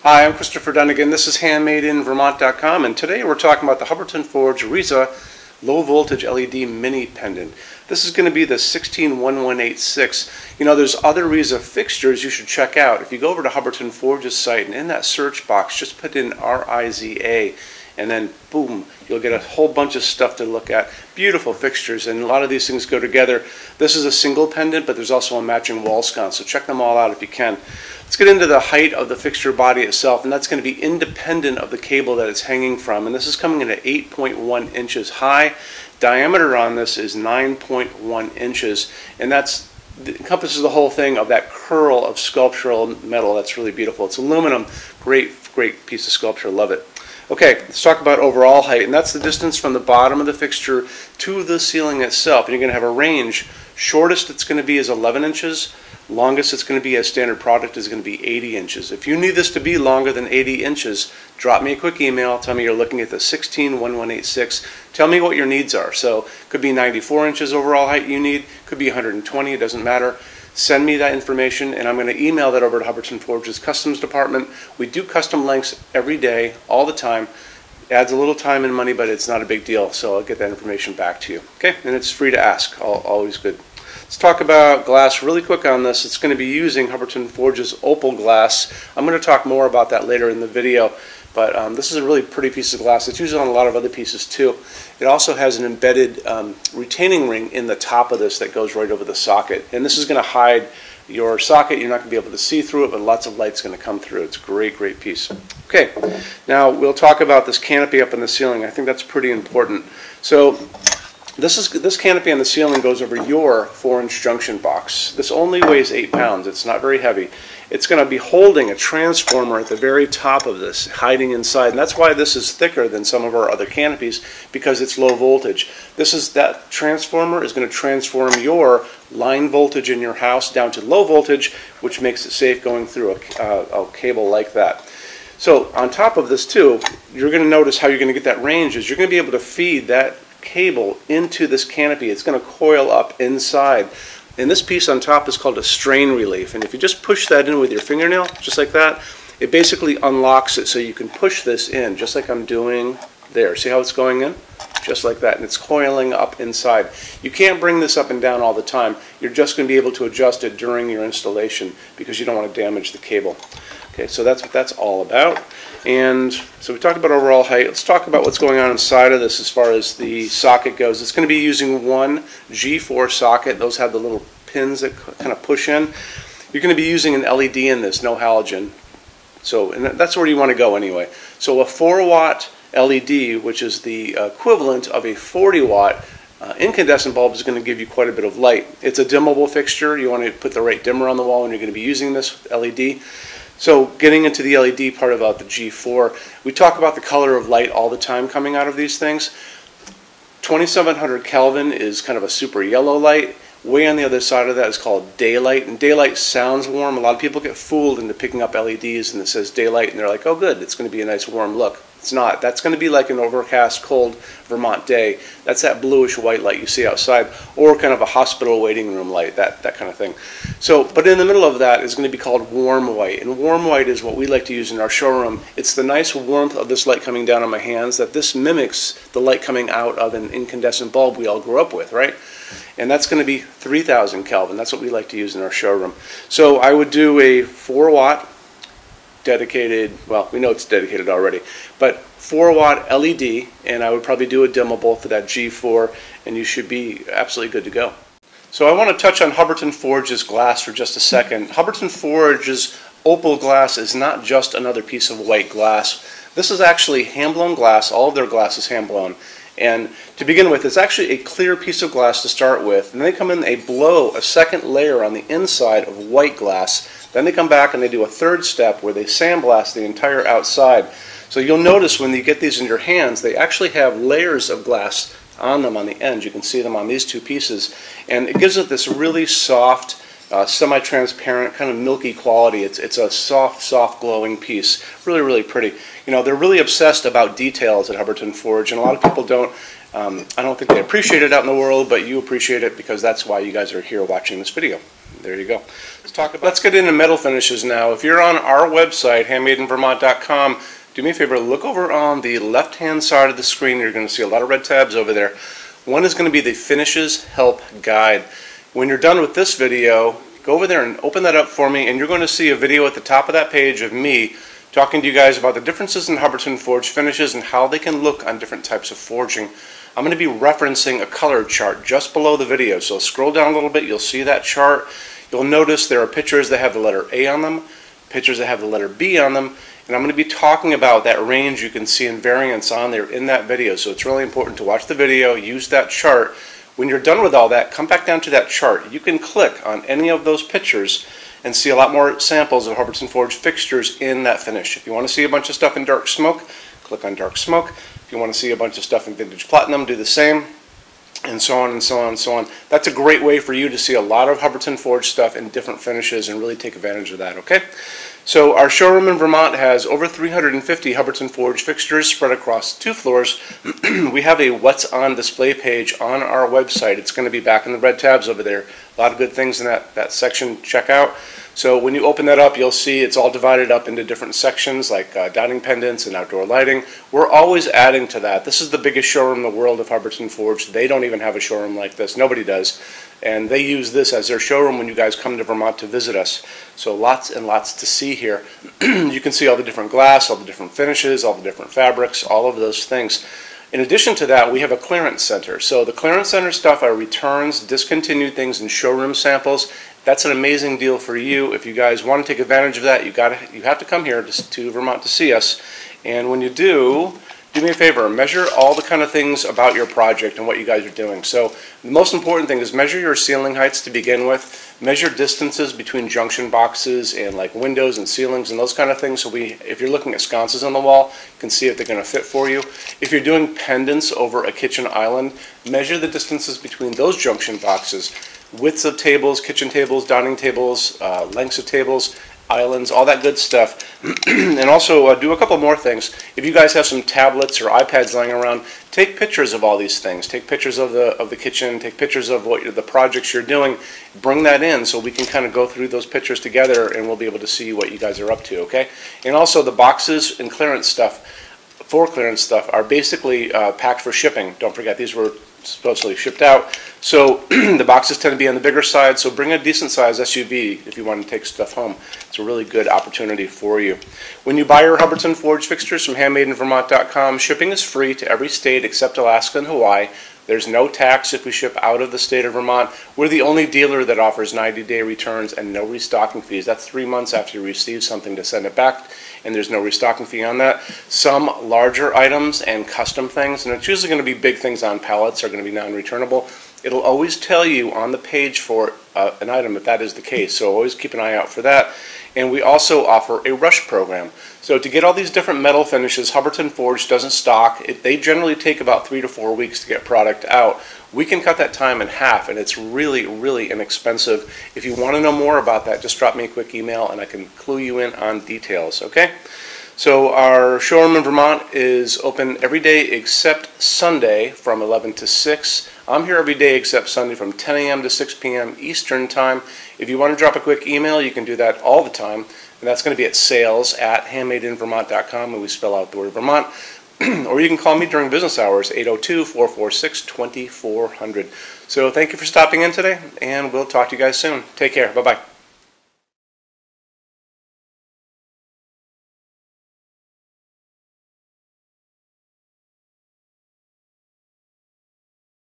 Hi, I'm Christopher Dunnigan. This is HandmadeInVermont.com, and today we're talking about the Hubbardton Forge Riza low voltage LED mini pendant. This is going to be the 161186. You know, there's other Riza fixtures you should check out. If you go over to Hubbardton Forge's site and in that search box just put in RIZA, and then boom, you'll get a whole bunch of stuff to look at. Beautiful fixtures, and a lot of these things go together. This is a single pendant, but there's also a matching wall sconce, so check them all out if you can. Let's get into the height of the fixture body itself, and that's going to be independent of the cable that it's hanging from. And this is coming in at 8.1 inches high. Diameter on this is 9.1 inches, and that encompasses the whole thing of that curl of sculptural metal. That's really beautiful. It's aluminum. Great piece of sculpture. Love it. Okay, let's talk about overall height, and that's the distance from the bottom of the fixture to the ceiling itself. And you're going to have a range. Shortest it's going to be is 11 inches. Longest it's going to be as standard product is going to be 80 inches. If you need this to be longer than 80 inches, drop me a quick email. Tell me you're looking at the 161186. Tell me what your needs are. So it could be 94 inches overall height you need. Could be 120. It doesn't matter. Send me that information, and I'm going to email that over to Hubbardton Forge's customs department. We do custom lengths every day, all the time. Adds a little time and money, but it's not a big deal, so I'll get that information back to you. Okay, and it's free to ask. Always good. Let's talk about glass really quick on this. It's going to be using Hubbardton Forge's opal glass. I'm going to talk more about that later in the video, but this is a really pretty piece of glass. It's used on a lot of other pieces too. It also has an embedded retaining ring in the top of this that goes right over the socket, and this is going to hide your socket. You're not going to be able to see through it, but lots of light's going to come through. It's a great piece. Okay, now we'll talk about this canopy up in the ceiling. I think that's pretty important. So this canopy on the ceiling goes over your 4-inch junction box. This only weighs 8 pounds. It's not very heavy. It's going to be holding a transformer at the very top of this, hiding inside. And that's why this is thicker than some of our other canopies, because it's low voltage. That transformer is going to transform your line voltage in your house down to low voltage, which makes it safe going through a cable like that. So on top of this too, you're going to notice how you're going to get that range is you're going to be able to feed that cable into this canopy. It's going to coil up inside, and this piece on top is called a strain relief, and if you just push that in with your fingernail just like that, it basically unlocks it so you can push this in just like I'm doing there. See how it's going in? Just like that, and it's coiling up inside. You can't bring this up and down all the time. You're just going to be able to adjust it during your installation because you don't want to damage the cable. Okay, so that's what that's all about. And so we talked about overall height. Let's talk about what's going on inside of this as far as the socket goes. It's going to be using one G4 socket. Those have the little pins that kind of push in. You're going to be using an LED in this, no halogen. So, and that's where you want to go anyway. So a 4-watt LED, which is the equivalent of a 40-watt incandescent bulb, is going to give you quite a bit of light. It's a dimmable fixture. You want to put the right dimmer on the wall when you're going to be using this LED. So getting into the LED part about the G4, we talk about the color of light all the time coming out of these things. 2700 Kelvin is kind of a super yellow light. Way on the other side of that is called daylight, and daylight sounds warm. A lot of people get fooled into picking up LEDs and it says daylight and they're like, oh good, it's going to be a nice warm look. It's not. That's going to be like an overcast, cold Vermont day. That's that bluish white light you see outside, or kind of a hospital waiting room light, that kind of thing. So, but in the middle of that is going to be called warm white, and warm white is what we like to use in our showroom. It's the nice warmth of this light coming down on my hands that this mimics the light coming out of an incandescent bulb we all grew up with, right? And that's going to be 3000 Kelvin. That's what we like to use in our showroom. So I would do a 4-watt dedicated, well, we know it's dedicated already, but 4-watt LED, and I would probably do a dimmable for that G4, and you should be absolutely good to go. So I want to touch on Hubbardton Forge's glass for just a second. Hubbardton Forge's opal glass is not just another piece of white glass. This is actually hand-blown glass. All of their glass is hand-blown. And to begin with, it's actually a clear piece of glass to start with. And then they come in, they blow a second layer on the inside of white glass. Then they come back and they do a third step where they sandblast the entire outside. So you'll notice when you get these in your hands, they actually have layers of glass on them on the end. You can see them on these two pieces. And it gives it this really soft, semi-transparent, kind of milky quality. It's a soft glowing piece. Really, really pretty. You know, they're really obsessed about details at Hubbardton Forge, and a lot of people don't. I don't think they appreciate it out in the world, but you appreciate it because that's why you guys are here watching this video. There you go. Let's get into metal finishes now. If you're on our website, HandmadeInVermont.com, do me a favor, look over on the left-hand side of the screen. You're going to see a lot of red tabs over there. One is going to be the Finishes Help Guide. When you're done with this video, go over there and open that up for me, and you're going to see a video at the top of that page of me talking to you guys about the differences in Hubbardton Forge finishes and how they can look on different types of forging. I'm going to be referencing a color chart just below the video, so scroll down a little bit, you'll see that chart. You'll notice there are pictures that have the letter A on them, pictures that have the letter B on them, and I'm going to be talking about that range you can see in variance on there in that video. So it's really important to watch the video, use that chart. When you're done with all that, come back down to that chart. You can click on any of those pictures and see a lot more samples of Hubbardton Forge fixtures in that finish. If you want to see a bunch of stuff in dark smoke, click on dark smoke. If you want to see a bunch of stuff in vintage platinum, do the same, and so on and so on and so on. That's a great way for you to see a lot of Hubbardton Forge stuff in different finishes and really take advantage of that, okay? So our showroom in Vermont has over 350 Hubbardton Forge fixtures spread across 2 floors. We have a What's On display page on our website. It's going to be back in the red tabs over there. A lot of good things in that section. Check out. So when you open that up, you'll see it's all divided up into different sections like dining pendants and outdoor lighting. We're always adding to that. This is the biggest showroom in the world of Hubbardton Forge. They don't even have a showroom like this. Nobody does. And they use this as their showroom when you guys come to Vermont to visit us. So lots and lots to see here. You can see all the different glass, all the different finishes, all the different fabrics, all of those things. In addition to that, we have a clearance center. So the clearance center stuff are returns, discontinued things, and showroom samples. That's an amazing deal for you. If you guys want to take advantage of that, you have to come here to Vermont to see us. And when you do me a favor, measure all the kind of things about your project and what you guys are doing. So the most important thing is measure your ceiling heights to begin with. Measure distances between junction boxes and like windows and ceilings and those kind of things. So if you're looking at sconces on the wall, you can see if they're going to fit for you. If you're doing pendants over a kitchen island, measure the distances between those junction boxes. Widths of tables, kitchen tables, dining tables, lengths of tables, islands, all that good stuff. And also do a couple more things. If you guys have some tablets or iPads lying around, take pictures of all these things. Take pictures of the kitchen, take pictures of the projects you're doing. Bring that in so we can kind of go through those pictures together and we'll be able to see what you guys are up to, okay? And also the boxes and clearance stuff, for clearance stuff, are basically packed for shipping. Don't forget, these were supposedly shipped out. So the boxes tend to be on the bigger side, so bring a decent size SUV if you want to take stuff home. It's a really good opportunity for you. When you buy your Hubbardton Forge fixtures from HandmadeInVermont.com, shipping is free to every state except Alaska and Hawaii. There's no tax if we ship out of the state of Vermont. We're the only dealer that offers 90-day returns and no restocking fees. That's 3 months after you receive something to send it back, and there's no restocking fee on that. Some larger items and custom things, and it's usually going to be big things on pallets, are going to be non-returnable. It'll always tell you on the page for an item if that is the case, so always keep an eye out for that. And we also offer a rush program. So to get all these different metal finishes, Hubbardton Forge doesn't stock. They generally take about 3 to 4 weeks to get product out. We can cut that time in half, and it's really, really inexpensive. If you want to know more about that, just drop me a quick email and I can clue you in on details, okay? So our showroom in Vermont is open every day except Sunday from 11 to 6. I'm here every day except Sunday from 10 a.m. to 6 p.m. Eastern Time. If you want to drop a quick email, you can do that all the time. And that's going to be at sales@HandmadeInVermont.com, and we spell out the word Vermont. Or you can call me during business hours, 802-446-2400. So thank you for stopping in today, and we'll talk to you guys soon. Take care. Bye-bye.